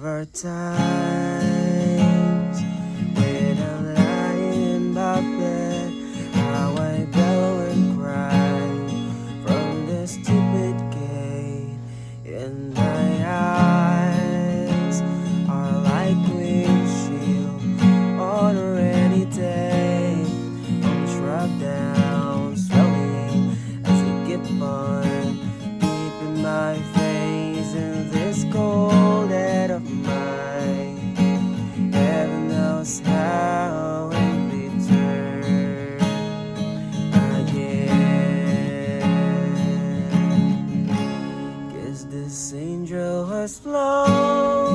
are times when I'm lying in my bed, how I bellow and cry from the stupid gate, and my eyes are like windshield on a rainy day. I'm struck down slowly as I keep on keeping my face in this cold head of mine. Heaven knows how in return again. Guess this angel has flown